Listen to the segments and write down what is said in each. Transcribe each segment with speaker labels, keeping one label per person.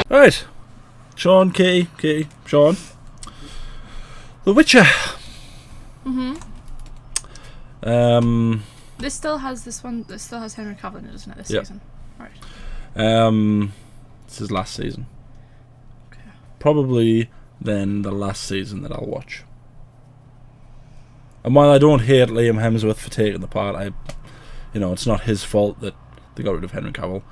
Speaker 1: Right. Sean, Katie, Sean. The Witcher.
Speaker 2: This still has Henry Cavill in it, doesn't it, this
Speaker 1: Yep.
Speaker 2: season? Right.
Speaker 1: This is last season.
Speaker 2: Okay.
Speaker 1: Probably then the last season that I'll watch. And while I don't hate Liam Hemsworth for taking the part, it's not his fault that they got rid of Henry Cavill.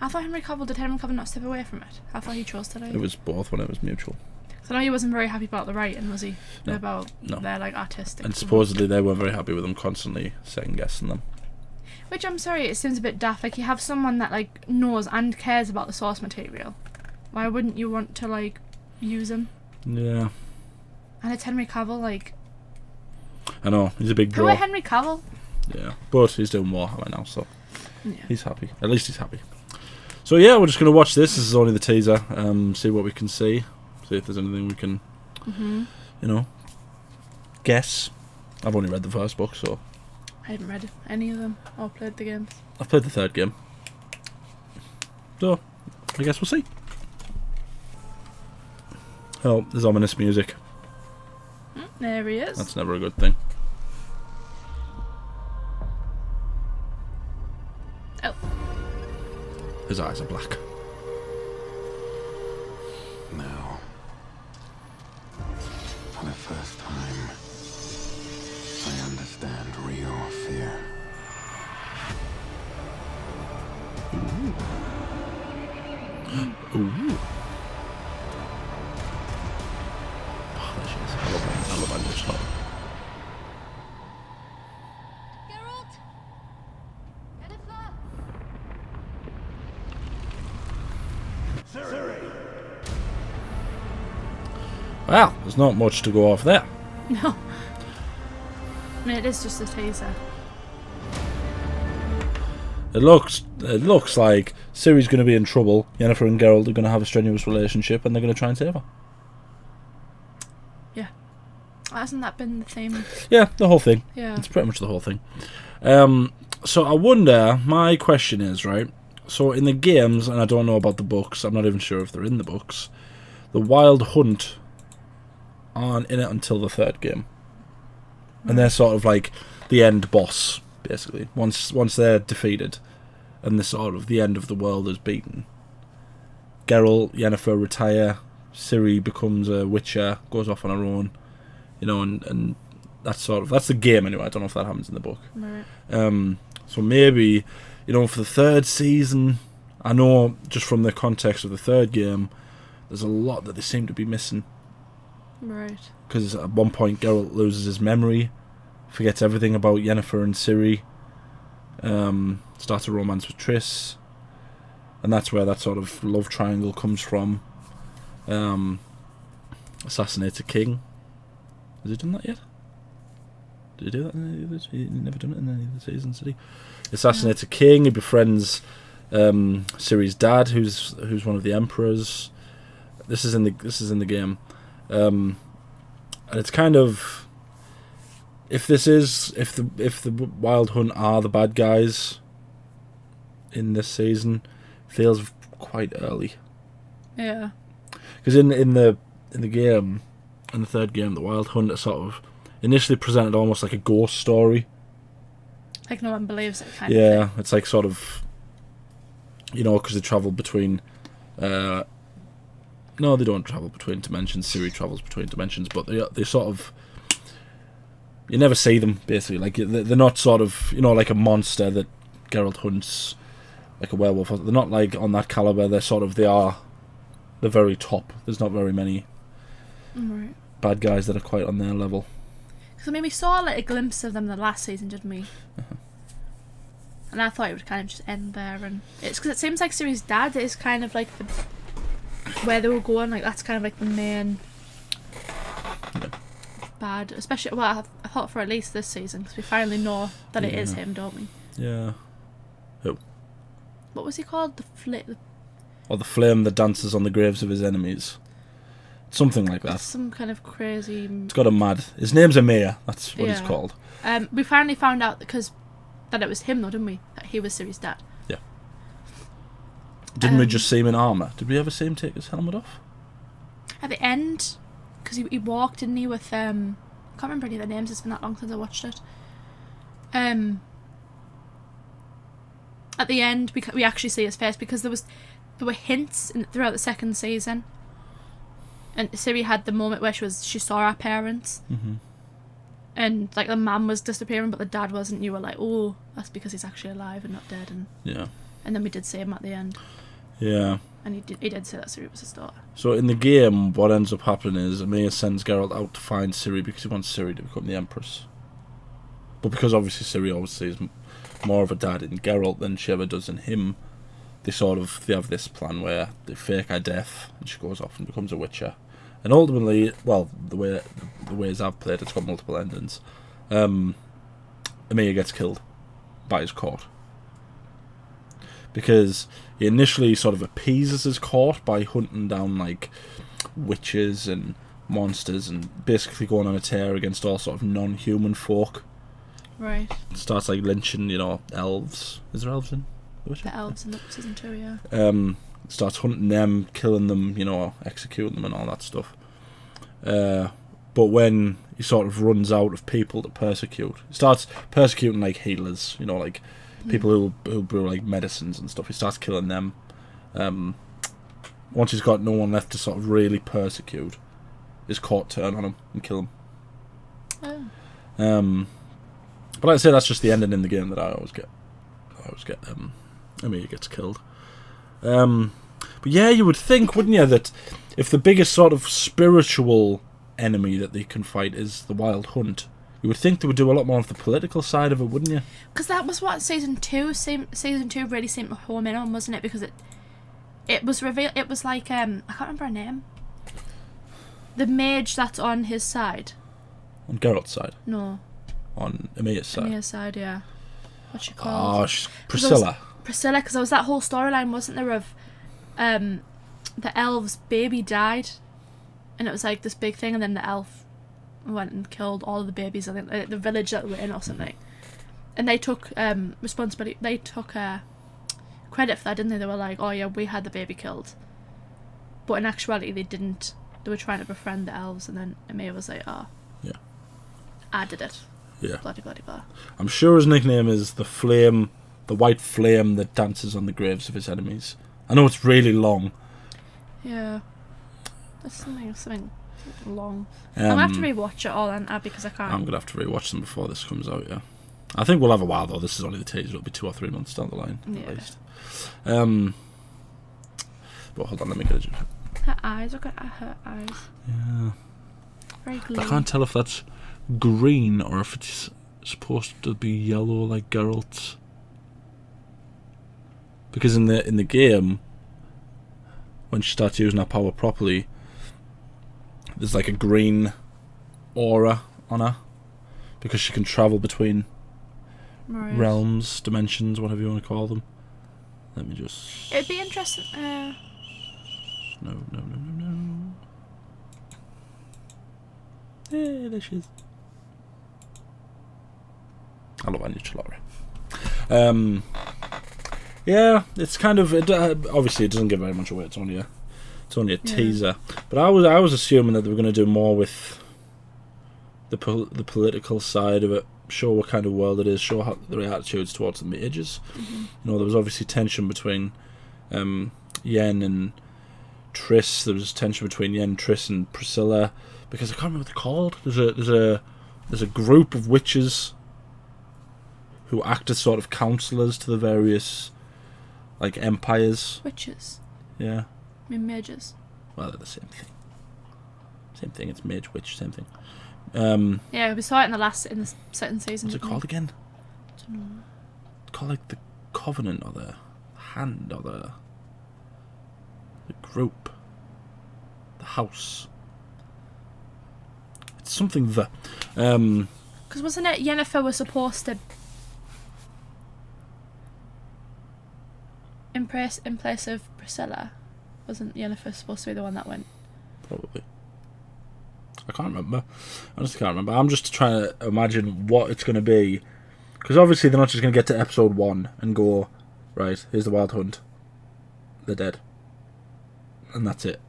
Speaker 2: I thought did Henry Cavill not step away from it? I thought he chose to leave.
Speaker 1: It was both when it was mutual.
Speaker 2: So I know he wasn't very happy about the writing, was he?
Speaker 1: No.
Speaker 2: About
Speaker 1: No.
Speaker 2: their artistic.
Speaker 1: And supposedly they weren't very happy with him constantly second guessing them.
Speaker 2: Which, I'm sorry, it seems a bit daft. Like, you have someone that knows and cares about the source material. Why wouldn't you want to use him?
Speaker 1: Yeah.
Speaker 2: And it's Henry Cavill,
Speaker 1: I know, he's a big
Speaker 2: Who
Speaker 1: draw.
Speaker 2: are Henry Cavill?
Speaker 1: Yeah. But he's doing Warhammer now, so
Speaker 2: Yeah.
Speaker 1: he's happy. At least he's happy. So yeah, we're just going to watch this. This is only the teaser. See what we can see. See if there's anything we can, guess. I've only read the first book, so...
Speaker 2: I haven't read any of them or played the games.
Speaker 1: I've played the third game. So, I guess we'll see. Oh, there's ominous music.
Speaker 2: There he is.
Speaker 1: That's never a good thing.
Speaker 2: Oh.
Speaker 1: His eyes are black.
Speaker 3: Now, for the first time, I understand real fear.
Speaker 1: Ooh. Oh, there she is. I love English style.
Speaker 4: Geralt? Jennifer?
Speaker 1: Well, there's not much to go off there.
Speaker 2: No. I mean, it is just a teaser.
Speaker 1: It looks like Ciri's going to be in trouble. Yennefer and Geralt are going to have a strenuous relationship, and they're going to try and save her.
Speaker 2: Yeah. Hasn't that been the theme?
Speaker 1: Yeah, the whole thing.
Speaker 2: Yeah.
Speaker 1: It's pretty much the whole thing. So I wonder, my question is, right, so in the games, and I don't know about the books, I'm not even sure if they're in the books, the Wild Hunt aren't in it until the third game. And they're sort of like the end boss, basically. Once they're defeated, and the end of the world is beaten, Geralt, Yennefer retire, Ciri becomes a Witcher, goes off on her own, and that's the game anyway. I don't know if that happens in the book.
Speaker 2: Right.
Speaker 1: So maybe, for the third season, I know just from the context of the third game, there's a lot that they seem to be missing.
Speaker 2: Right.
Speaker 1: Because at one point Geralt loses his memory, forgets everything about Yennefer and Ciri, starts a romance with Triss, and that's where that sort of love triangle comes from. Assassinates a king. Has he done that yet? Did he do that in any of the others? He never done it in any of the seasons, did he? Assassinates a king. He befriends Ciri's dad, who's one of the emperors. This is in the game, and it's kind of, if the Wild Hunt are the bad guys in this season, feels quite early.
Speaker 2: Yeah.
Speaker 1: Because in the game, in the third game, the Wild Hunt are sort of initially presented almost like a ghost story.
Speaker 2: Like no one believes it, kind of
Speaker 1: Yeah,
Speaker 2: thing.
Speaker 1: it's like sort of, because they travel between. No, they don't travel between dimensions. Ciri travels between dimensions, but they sort of. You never see them, basically. Like, they're not sort of, like a monster that Geralt hunts, like a werewolf. They're not like on that caliber. They are the very top. There's not very many
Speaker 2: Right.
Speaker 1: bad guys that are quite on their level.
Speaker 2: Because I mean, we saw a glimpse of them the last season, didn't we? And I thought it would kind of just end there. And it's because it seems like Ciri's dad is kind of like where they were going. Like that's kind of like the main bad, especially. Well, I thought for at least this season, because we finally know that it is him, don't we?
Speaker 1: Yeah. Who?
Speaker 2: What was he called?
Speaker 1: Or the flame that dances on the graves of his enemies. Something like that.
Speaker 2: Some kind of crazy.
Speaker 1: It's got a mad. His name's Amir. That's what he's
Speaker 2: Yeah.
Speaker 1: called.
Speaker 2: We finally found out because that it was him, though, didn't we? That he was Ciri's dad.
Speaker 1: Yeah. Didn't we just see him in armour? Did we ever see him take his helmet off?
Speaker 2: At the end, because he walked, didn't he, with I can't remember any of the names. It's been that long since I watched it. At the end, we actually see his face, because there were hints throughout the second season, and Ciri had the moment where she saw her parents, and like the mum was disappearing, but the dad wasn't. You were like, oh, that's because he's actually alive and not dead. And and then we did see him at the end. Yeah. And he did say that Ciri was his daughter.
Speaker 1: So in the game, what ends up happening is Emir sends Geralt out to find Ciri because he wants Ciri to become the Empress. But because obviously Ciri always sees more of a dad in Geralt than she ever does in him, they have this plan where they fake her death and she goes off and becomes a Witcher. And ultimately, well, the ways I've played, it's got multiple endings. Emir gets killed by his court. Because he initially sort of appeases his court by hunting down like witches and monsters and basically going on a tear against all sort of non-human folk.
Speaker 2: Right.
Speaker 1: Starts like lynching, elves. Is there elves in The Witcher?
Speaker 2: The elves in season 2, yeah.
Speaker 1: Starts hunting them, killing them, executing them and all that stuff. But when he sort of runs out of people to persecute, he starts persecuting like healers, like people who brew like medicines and stuff. He starts killing them. Once he's got no one left to sort of really persecute, his court turn on him and kill him.
Speaker 2: Oh.
Speaker 1: But like I say, that's just the ending in the game that I always get. He gets killed. But yeah, you would think, wouldn't you, that if the biggest sort of spiritual enemy that they can fight is the Wild Hunt, you would think they would do a lot more of the political side of it, wouldn't you?
Speaker 2: Because that was what season 2 really seemed to home in on, wasn't it? Because it was revealed. It was like I can't remember her name. The mage that's on his side.
Speaker 1: On Geralt's side.
Speaker 2: No.
Speaker 1: On Emir's side.
Speaker 2: Emir's side, yeah. What's she called?
Speaker 1: Oh, Priscilla.
Speaker 2: Priscilla, because there was that whole storyline, wasn't there, of the elf's baby died, and it was like this big thing, and then the elf went and killed all of the babies, I think, the village that they were in or something. And they took responsibility, they took credit for that, didn't they? They were like, oh yeah, we had the baby killed. But in actuality, they didn't. They were trying to befriend the elves, and then Emir was like, oh,
Speaker 1: yeah,
Speaker 2: I did it.
Speaker 1: Yeah.
Speaker 2: Bloody, bloody, blah.
Speaker 1: I'm sure his nickname is the white flame that dances on the graves of his enemies. I know it's really long.
Speaker 2: Yeah. That's something long. I'm going to have to rewatch it all, because I can't.
Speaker 1: I'm going to have to rewatch them before this comes out, yeah. I think we'll have a while, though. This is only the teaser. It'll be 2 or 3 months down the line, at least. But hold on, let me get it.
Speaker 2: Her eyes, look at her eyes.
Speaker 1: Yeah.
Speaker 2: Very gloomy.
Speaker 1: I can't tell if that's green or if it's supposed to be yellow like Geralt's. Because in the game, when she starts using her power properly, there's like a green aura on her because she can travel between realms, dimensions, whatever you want to call them. Let me just...
Speaker 2: It'd be interesting.
Speaker 1: No. Yeah, there she is. I love Anya Chalora. Yeah, it's kind of obviously it doesn't give very much away. It's only a teaser. But I was assuming that they were going to do more with the political side of it. Show what kind of world it is. Show how their attitudes towards the mages. Mm-hmm. There was obviously tension between Yen and Triss. There was tension between Yen, Triss, and Priscilla because I can't remember what they're called. There's a group of witches who act as sort of counselors to the various like empires.
Speaker 2: Witches.
Speaker 1: Yeah.
Speaker 2: I mean mages.
Speaker 1: Well, they're the same thing. Same thing. It's mage, witch, same thing.
Speaker 2: Yeah, we saw it in the second season.
Speaker 1: What's it called again?
Speaker 2: I don't know.
Speaker 1: It's called like the Covenant or the Hand or the Group, the House. It's something the.
Speaker 2: Because wasn't it Yennefer was supposed to in place of Priscilla? Wasn't Yennefer supposed to be the one that went?
Speaker 1: Probably. I can't remember. I just can't remember. I'm just trying to imagine what it's going to be Because obviously they're not just going to get to episode 1 and go, right, here's the Wild Hunt. They're dead. And that's it.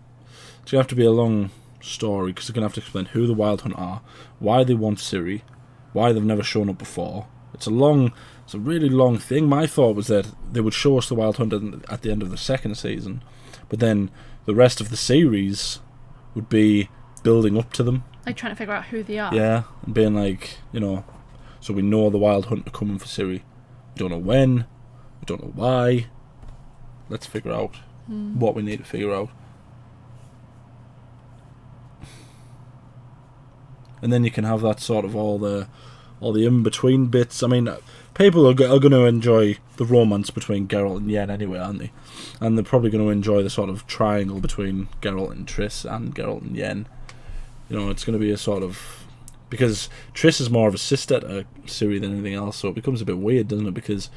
Speaker 1: It's going to have to be a long story, because they're going to have to explain who the Wild Hunt are, why they want Ciri, why they've never shown up before. It's a really long thing. My thought was that they would show us the Wild Hunt at the end of the second season, but then the rest of the series would be building up to them.
Speaker 2: Like trying to figure out who they are.
Speaker 1: Yeah, and being like, so we know the Wild Hunt are coming for Ciri. We don't know when, we don't know why. Let's figure out what we need to figure out. And then you can have that sort of all the in-between bits. I mean, people are going to enjoy the romance between Geralt and Yen anyway, aren't they? And they're probably going to enjoy the sort of triangle between Geralt and Triss and Geralt and Yen. It's going to be a sort of... Because Triss is more of a sister to Ciri than anything else, so it becomes a bit weird, doesn't it? Because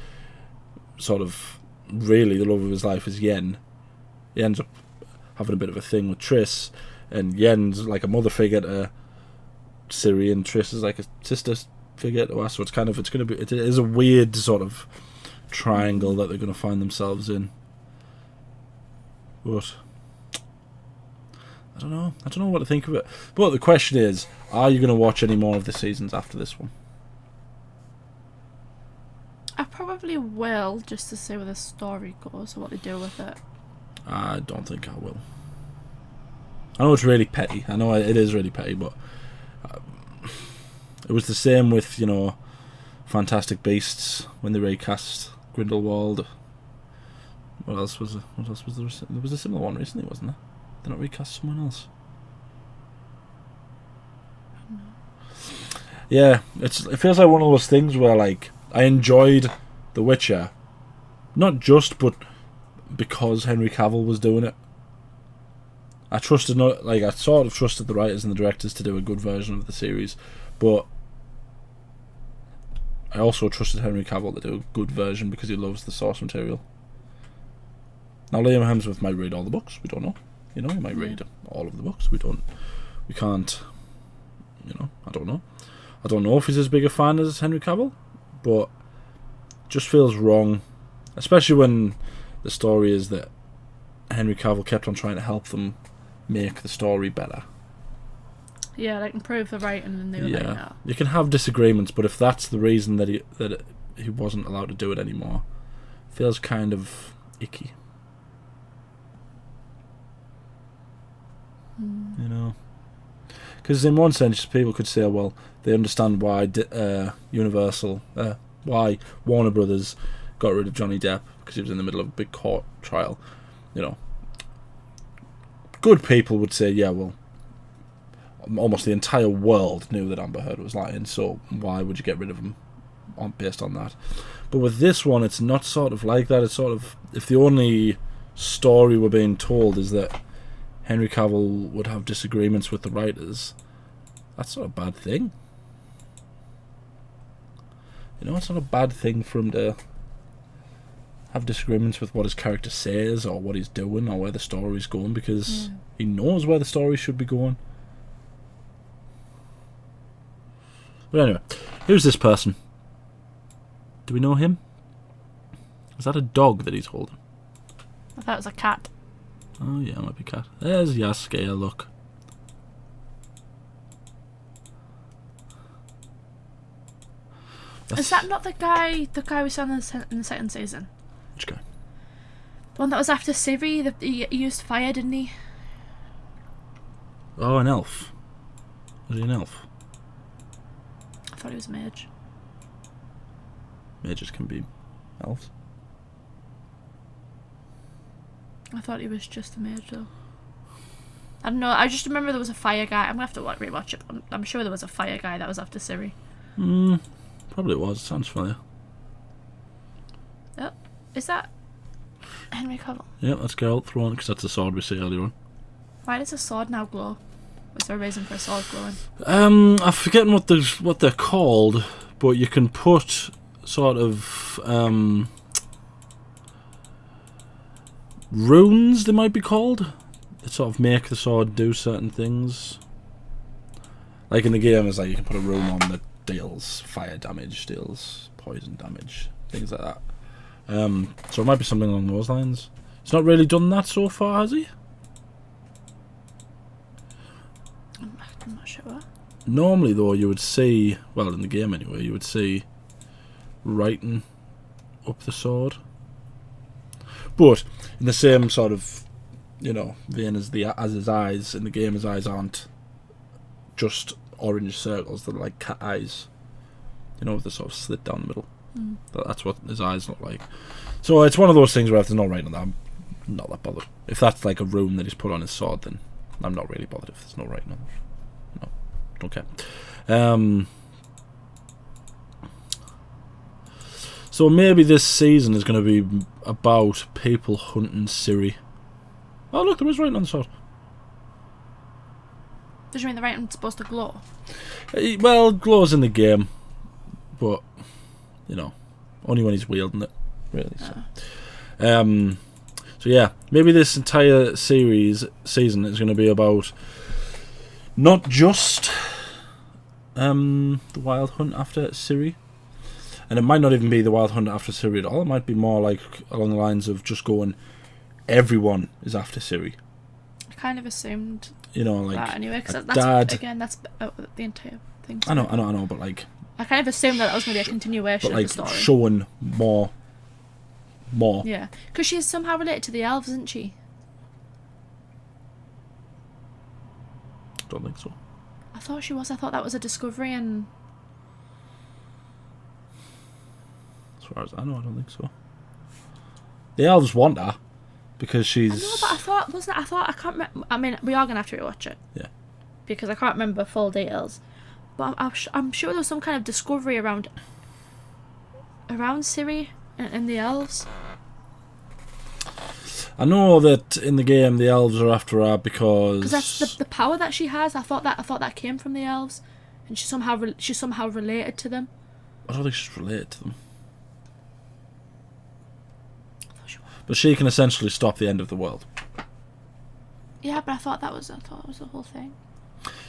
Speaker 1: sort of really the love of his life is Yen. He ends up having a bit of a thing with Triss, and Yen's like a mother figure to Ciri, and Triss is like a sister figure to us. So it is a weird sort of triangle that they're going to find themselves in. But I don't know what to think of it. But the question is, are you going to watch any more of the seasons after this one?
Speaker 2: I probably will, just to see where the story goes or what they do with it.
Speaker 1: I don't think I will. I know it's really petty. I know it is really petty, but it was the same with, Fantastic Beasts when they recast Grindelwald. What else was there? There was a similar one recently, wasn't there? Did not recast someone else? Yeah, it feels like one of those things where, like, I enjoyed The Witcher, not just, but because Henry Cavill was doing it. I sort of trusted the writers and the directors to do a good version of the series, but I also trusted Henry Cavill to do a good version because he loves the source material. Now, Liam Hemsworth might read all the books. We don't know. He might read all of the books. We can't. I don't know. I don't know if he's as big a fan as Henry Cavill, but it just feels wrong, especially when the story is that Henry Cavill kept on trying to help them make the story better.
Speaker 2: Yeah, like improve the writing, and they were like that.
Speaker 1: You can have disagreements, but if that's the reason that he wasn't allowed to do it anymore, it feels kind of icky. Because in one sense, people could say, well, they understand why why Warner Brothers got rid of Johnny Depp because he was in the middle of a big court trial. Good people would say, yeah, well, almost the entire world knew that Amber Heard was lying, so why would you get rid of him based on that? But with this one, it's not sort of like that. It's sort of, if the only story we're being told is that Henry Cavill would have disagreements with the writers, that's not a bad thing. It's not a bad thing for him to have disagreements with what his character says or what he's doing or where the story's going, because he knows where the story should be going. But anyway, who's this person? Do we know him? Is that a dog that he's holding?
Speaker 2: I thought it was a cat.
Speaker 1: Oh yeah, it might be cat. There's Yasuke, look.
Speaker 2: Is that not the guy we saw in the second season?
Speaker 1: Which guy?
Speaker 2: The one that was after Ciri, he used fire, didn't he?
Speaker 1: Oh, an elf. Was he an elf?
Speaker 2: I thought he was a mage.
Speaker 1: Mages can be elves.
Speaker 2: I thought he was just a mage, though. I don't know, I just remember there was a fire guy. I'm going to have to rewatch it. I'm sure there was a fire guy that was after Ciri.
Speaker 1: Probably was. Sounds familiar.
Speaker 2: Oh, is that Henry Cavill?
Speaker 1: Yeah, that's Geralt thrown, because that's the sword we see earlier on.
Speaker 2: Why does a sword now glow? Was there a reason for a sword glowing?
Speaker 1: I'm forgetting what they're called, but you can put sort of runes, they might be called, that sort of make the sword do certain things. Like in the game, it's like you can put a rune on that deals fire damage, deals poison damage, things like that. So it might be something along those lines. He's not really done that so far, has he?
Speaker 2: I'm not sure.
Speaker 1: Normally, though, you would see, well, in the game anyway, you would see writing up the sword. But in the same sort of, vein as his eyes, in the game his eyes aren't just orange circles, they're like cat eyes. They're sort of slit down the middle. That's what his eyes look like. So it's one of those things where if there's no writing on that, I'm not that bothered. If that's like a rune that he's put on his sword, then I'm not really bothered if there's no writing on it. No, don't care. So maybe this season is going to be about people hunting Ciri. Oh look, there is writing on the sword.
Speaker 2: Does you mean the writing's supposed to glow?
Speaker 1: Well, glows in the game, but only when he's wielding it, really. So yeah, maybe this entire season is going to be about not just the wild hunt after Ciri, and it might not even be the wild hunt after Ciri at all. It might be more like along the lines of just going, everyone is after Ciri.
Speaker 2: I kind of assumed
Speaker 1: like
Speaker 2: that anyway, because that's
Speaker 1: dad.
Speaker 2: Again, that's the entire thing.
Speaker 1: I know, but like
Speaker 2: I kind of assumed that was going to be a continuation
Speaker 1: but like
Speaker 2: of the story.
Speaker 1: showing more.
Speaker 2: Yeah, because she's somehow related to the elves, isn't she?
Speaker 1: Don't think so.
Speaker 2: I thought she was. I thought that was a discovery, and
Speaker 1: as far as I know, I don't think so. The elves want her because she's.
Speaker 2: I know, but I thought wasn't it? I can't remember. I mean, we are gonna have to rewatch it.
Speaker 1: Yeah.
Speaker 2: Because I can't remember full details, but I'm sure there was some kind of discovery around Ciri and the elves.
Speaker 1: I know that in the game the elves are after her because
Speaker 2: that's the power that she has. I thought that came from the elves, and she's somehow related to them.
Speaker 1: I don't think she's related to them.
Speaker 2: I thought she was.
Speaker 1: But she can essentially stop the end of the world.
Speaker 2: Yeah, but I thought it was the whole thing.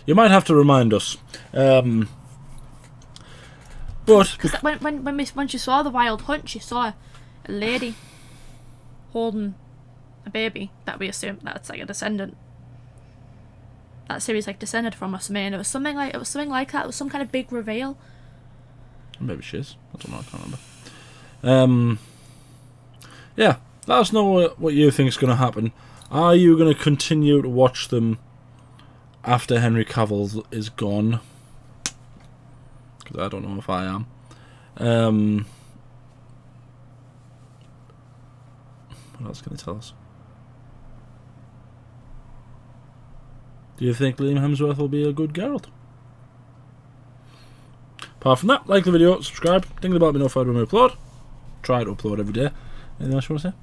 Speaker 1: You might have to remind us. But
Speaker 2: Because when she saw the wild hunt, she saw a lady holding a baby that we assume that's like a descendant. That series like descended from us, man. It was something like that. It was some kind of big reveal.
Speaker 1: Maybe she is. I don't know. I can't remember. Yeah, let us know what you think is going to happen. Are you going to continue to watch them after Henry Cavill is gone? Because I don't know if I am. What else can they tell us? Do you think Liam Hemsworth will be a good Geralt? Apart from that, like the video, subscribe, ding the bell to be notified when we upload. Try to upload every day. Anything else you want to say?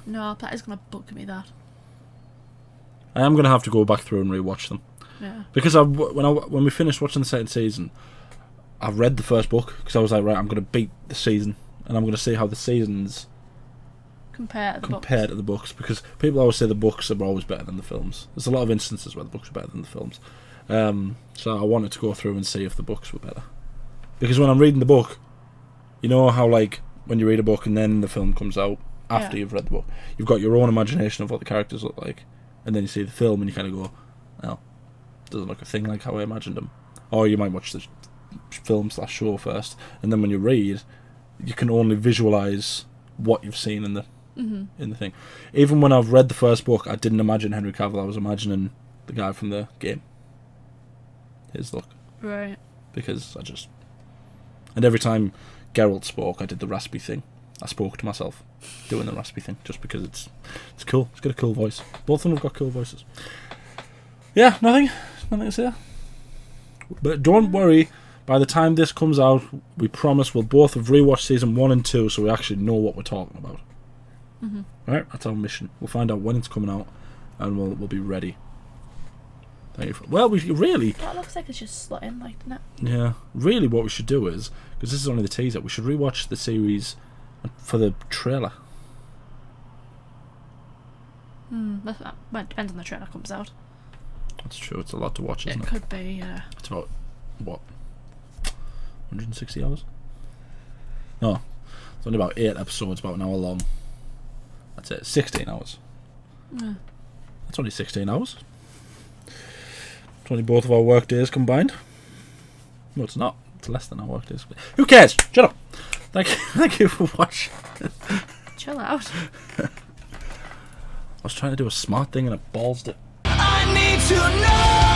Speaker 2: No, that is going to bug me, that.
Speaker 1: I am going to have to go back through and rewatch them.
Speaker 2: Yeah.
Speaker 1: Because when we finished watching the second season, I read the first book because I was like, right, I'm going to beat the season and I'm going to see how the seasons
Speaker 2: compare
Speaker 1: to the books, because people always say the books are always better than the films. There's a lot of instances where the books are better than the films. So I wanted to go through and see if the books were better. Because when I'm reading the book, you know how like when you read a book and then the film comes out after you've read the book, you've got your own imagination of what the characters look like, and then you see the film and you kind of go, well, it doesn't look a thing like how I imagined them. Or you might watch the film/show first, and then when you read, you can only visualise what you've seen in the thing. Even when I've read the first book, I didn't imagine Henry Cavill. I was imagining the guy from the game. His look.
Speaker 2: Right.
Speaker 1: Because and every time Geralt spoke, I did the raspy thing. I spoke to myself doing the raspy thing just because it's cool. It's got a cool voice. Both of them have got cool voices. Yeah, nothing to say there. But don't worry, by the time this comes out, we promise we'll both have rewatched season 1 and 2, so we actually know what we're talking about. Alright, that's our mission. We'll find out when it's coming out, and we'll be ready. Thank you we really...
Speaker 2: That looks like it's just slot in, like, doesn't it?
Speaker 1: Yeah, really what we should do is, because this is only the teaser, we should rewatch the series for the trailer.
Speaker 2: Well, it depends on the trailer comes out.
Speaker 1: That's true, it's a lot to watch, isn't it?
Speaker 2: It could be, yeah.
Speaker 1: It's about, what, 160 hours? No. It's only about 8 episodes, about an hour long. That's it. 16 hours.
Speaker 2: Yeah.
Speaker 1: That's only 16 hours. It's only both of our work days combined. No, it's not. It's less than our work days. Who cares? Shut up. Thank you for watching.
Speaker 2: Chill out.
Speaker 1: I was trying to do a smart thing and it ballsed it.
Speaker 5: I need to know.